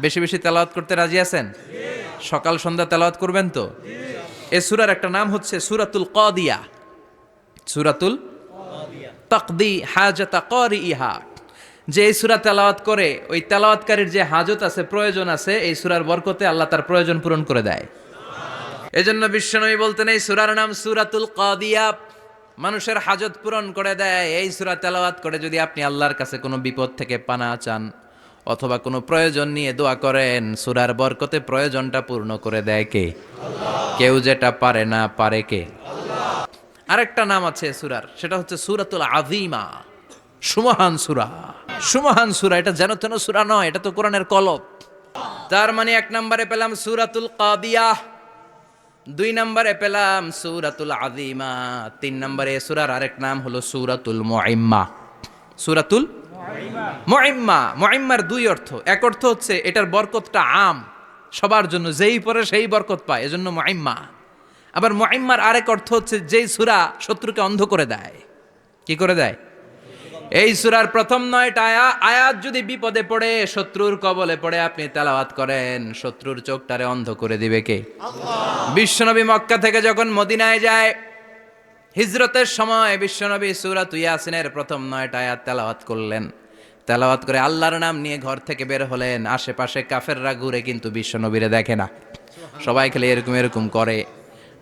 বেশি বেশি তেলাওয়াত করতে রাজি আছেন? সকাল সন্ধ্যা তেলাওয়াত করবেন তো? এই সূরার একটা নাম হচ্ছে সূরাতুল কাদিয়া। সূরাতুল তাকদি হাজাতা কারিইহা। যে এই সূরা তেলাওয়াত করে ওই তেলাওয়াতকারীর যে হাজত আছে, প্রয়োজন আছে, এই সূরার বরকতে আল্লাহ তার প্রয়োজন পূরণ করে দেয়। এজন্য বিশ্বনবী বলতেন এই সূরার নাম সূরাতুল কাদিয়া, মানুষের হাজত পূরণ করে দেয়। এই সূরা তেলাওয়াত করে যদি আপনি আল্লাহর কাছে কোনো বিপদ থেকে পানা চান অথবা কোনো প্রয়োজন নিয়ে দোয়া করেন, সূরার বরকতে প্রয়োজনটা পূর্ণ করে দেয় কে? কেউ যেটা পারে না, পারে কে? আরেকটা নাম আছে সূরার, সেটা হচ্ছে সূরাতুল আযীমা, সুমহান সূরা। সুমহান সূরা, এটা যেন তেন সূরা নয়, এটা তো কোরআনের কলব। তার মানে এক নম্বরে পেলাম সূরাতুল কাদিয়া, দুই নম্বরে পেলাম সূরাতুল আযীমা, তিন নম্বরে সূরার আরেক নাম হলো সূরাতুল মুইম্মা। সূরাতুল মুইম্মা। মুইম্মার দুই অর্থ। এক অর্থ হচ্ছে এটার বরকতটা আম, সবার জন্য, যেই পড়ে সেই বরকত পায়, এজন্য মুইম্মা। আবার মুইম্মার আরেক অর্থ হচ্ছে যেই সূরা শত্রুকে অন্ধ করে দেয়। কি করে দেয়? এই সূরার প্রথম 9টা আয়াত যদি বিপদে পড়ে, শত্রুর কবলে পড়ে আপনি তেলাওয়াত করেন, শত্রুর চোখটারে অন্ধ করে দিবে কে? আল্লাহ। বিশ্বনবী মক্কা থেকে যখন মদিনায় যায়, হিজরতের সময় বিশ্বনবী সূরাতুল ইয়াসিনের প্রথম 9টা আয়াত তেলাওয়াত করলেন। তেলাওয়াত করে আল্লাহর নাম নিয়ে ঘর থেকে বের হলেন। আশেপাশে কাফেররা ঘুরে কিন্তু বিশ্বনবীরে দেখে না, সবাই খেলে এরকম এরকম করে,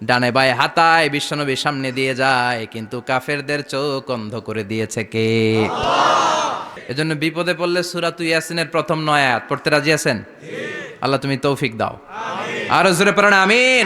ডানে বায়ে হাতায় বিশ্বনবীর সামনে দিয়ে যায়, কিন্তু কাফেরদের চোখ অন্ধ করে দিয়েছে কে? আল্লাহ। এজন্য বিপদে পড়লে সূরাতুল ইয়াসিনের প্রথম 9 আয়াত পড়তে রাজি আছেন? আল্লাহ তুমি তৌফিক দাও। আমিন। আরো জোরে পড়েন আমিন।